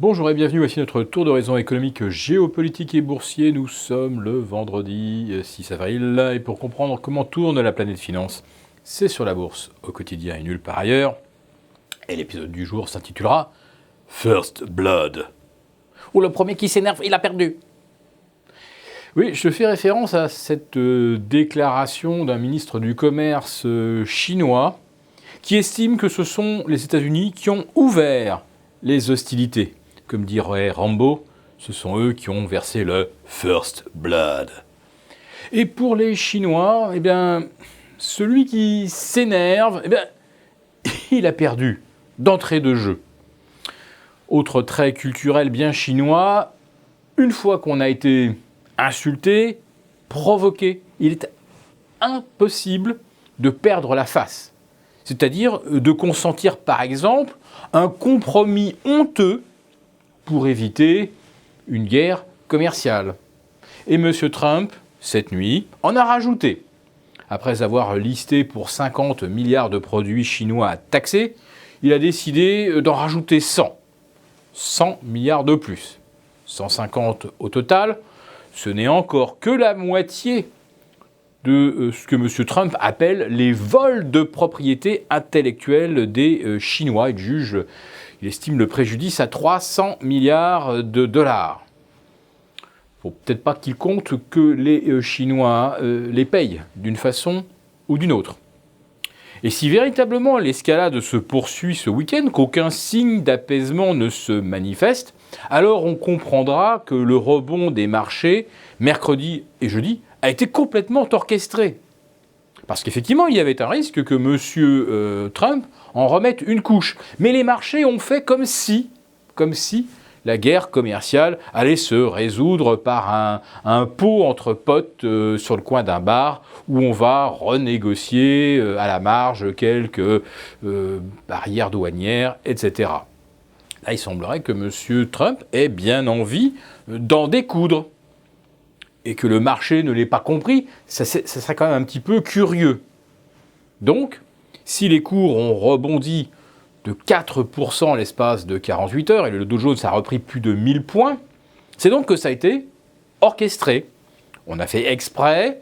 Bonjour et bienvenue, voici notre tour d'horizon économique, géopolitique et boursier. Nous sommes le vendredi 6 avril et pour comprendre comment tourne la planète finance, c'est sur la bourse au quotidien et nulle part ailleurs. Et l'épisode du jour s'intitulera First Blood. Ou le premier qui s'énerve, il a perdu. Oui, je fais référence à cette déclaration d'un ministre du Commerce chinois qui estime que ce sont les États-Unis qui ont ouvert les hostilités. Comme dirait Rambo, ce sont eux qui ont versé le First Blood. Et pour les Chinois, celui qui s'énerve, il a perdu d'entrée de jeu. Autre trait culturel bien chinois, une fois qu'on a été insulté, provoqué, il est impossible de perdre la face. C'est-à-dire de consentir par exemple un compromis honteux pour éviter une guerre commerciale. Et M. Trump, cette nuit, en a rajouté. Après avoir listé pour 50 milliards de produits chinois à taxer, il a décidé d'en rajouter 100. 100 milliards de plus. 150 au total, ce n'est encore que la moitié de ce que M. Trump appelle les vols de propriété intellectuelle des Chinois. Il estime le préjudice à 300 milliards de dollars. Il ne faut peut-être pas qu'il compte que les Chinois les payent d'une façon ou d'une autre. Et si véritablement l'escalade se poursuit ce week-end, qu'aucun signe d'apaisement ne se manifeste, alors on comprendra que le rebond des marchés, mercredi et jeudi, a été complètement orchestré. Parce qu'effectivement, il y avait un risque que M. Trump en remette une couche. Mais les marchés ont fait comme si la guerre commerciale allait se résoudre par un pot entre potes sur le coin d'un bar où on va renégocier à la marge quelques barrières douanières, etc. Là, il semblerait que M. Trump ait bien envie d'en découdre. Et que le marché ne l'ait pas compris, ça serait quand même un petit peu curieux. Donc, si les cours ont rebondi de 4% en l'espace de 48 heures, et le Dow Jones a repris plus de 1000 points, c'est donc que ça a été orchestré. On a fait exprès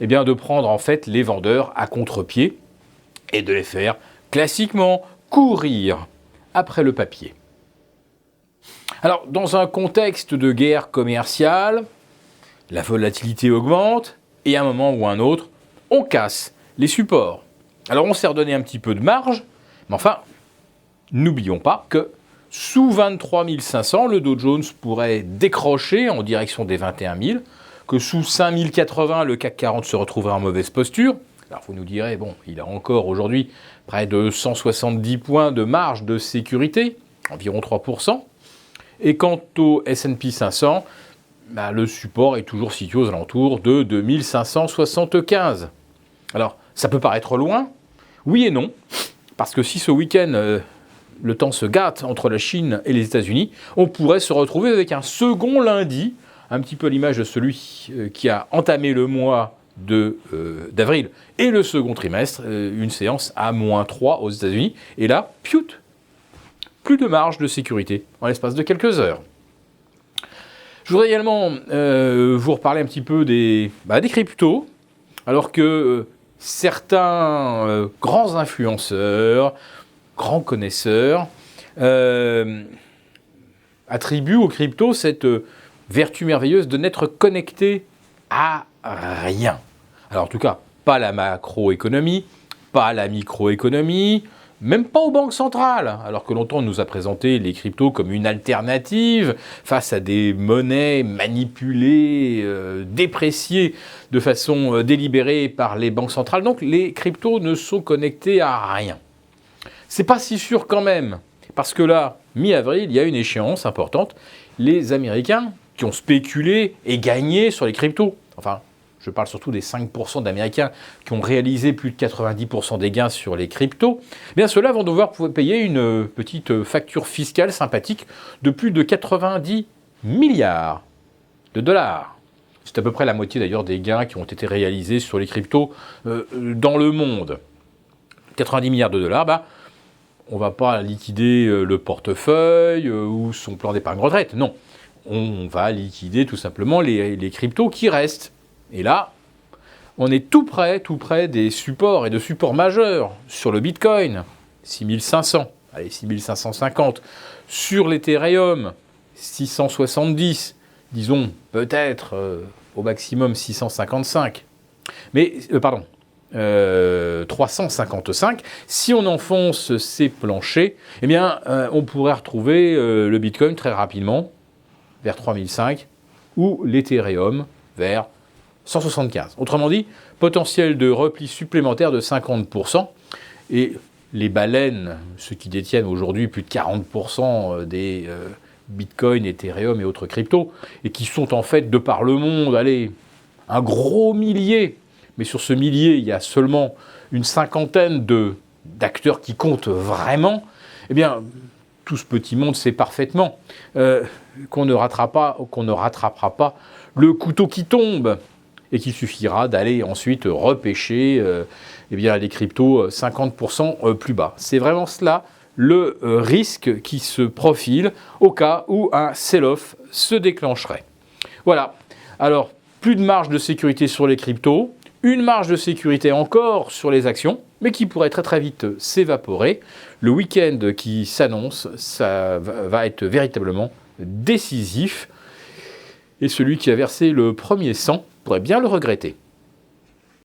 de prendre en fait les vendeurs à contre-pied et de les faire classiquement courir après le papier. Alors, dans un contexte de guerre commerciale, la volatilité augmente et à un moment ou à un autre, on casse les supports. Alors on s'est redonné un petit peu de marge, mais enfin, n'oublions pas que sous 23 500, le Dow Jones pourrait décrocher en direction des 21 000, que sous 5 080, le CAC 40 se retrouverait en mauvaise posture. Alors vous nous direz, bon, il a encore aujourd'hui près de 170 points de marge de sécurité, environ 3%. Et quant au S&P 500, le support est toujours situé aux alentours de 2575. Alors, ça peut paraître loin, oui et non, parce que si ce week-end, le temps se gâte entre la Chine et les États-Unis, on pourrait se retrouver avec un second lundi, un petit peu l'image de celui qui a entamé le mois d'avril et le second trimestre, une séance à -3 aux États-Unis, et là, plus de marge de sécurité en l'espace de quelques heures. Je voudrais également vous reparler un petit peu des cryptos, alors que certains grands influenceurs, grands connaisseurs, attribuent aux cryptos cette vertu merveilleuse de n'être connecté à rien. Alors en tout cas, pas la macroéconomie, pas la microéconomie, même pas aux banques centrales, alors que longtemps on nous a présenté les cryptos comme une alternative face à des monnaies manipulées, dépréciées de façon délibérée par les banques centrales. Donc les cryptos ne sont connectés à rien. C'est pas si sûr quand même, parce que là, mi-avril, il y a une échéance importante. Les Américains qui ont spéculé et gagné sur les cryptos, enfin, je parle surtout des 5% d'Américains qui ont réalisé plus de 90% des gains sur les cryptos, ceux-là vont devoir payer une petite facture fiscale sympathique de plus de 90 milliards de dollars. C'est à peu près la moitié d'ailleurs des gains qui ont été réalisés sur les cryptos dans le monde. 90 milliards de dollars, on ne va pas liquider le portefeuille ou son plan d'épargne retraite. Non, on va liquider tout simplement les cryptos qui restent. Et là, on est tout près des supports et de supports majeurs sur le Bitcoin, 6500, allez 6550, sur l'Ethereum, 670, disons peut-être au maximum 655. Mais, 355. Si on enfonce ces planchers, eh bien, on pourrait retrouver le Bitcoin très rapidement vers 3005 ou l'Ethereum vers 175. Autrement dit, potentiel de repli supplémentaire de 50%. Et les baleines, ceux qui détiennent aujourd'hui plus de 40% des Bitcoin, Ethereum et autres cryptos, et qui sont en fait de par le monde, allez, un gros millier, mais sur ce millier, il y a seulement une cinquantaine d'acteurs qui comptent vraiment, eh bien, tout ce petit monde sait parfaitement qu'on ne rattrapera pas le couteau qui tombe et qu'il suffira d'aller ensuite repêcher eh bien, les cryptos 50% plus bas. C'est vraiment cela le risque qui se profile au cas où un sell-off se déclencherait. Voilà. Alors, plus de marge de sécurité sur les cryptos, une marge de sécurité encore sur les actions, mais qui pourrait très très vite s'évaporer. Le week-end qui s'annonce, ça va être véritablement décisif. Et celui qui a versé le premier sang pourrait bien le regretter.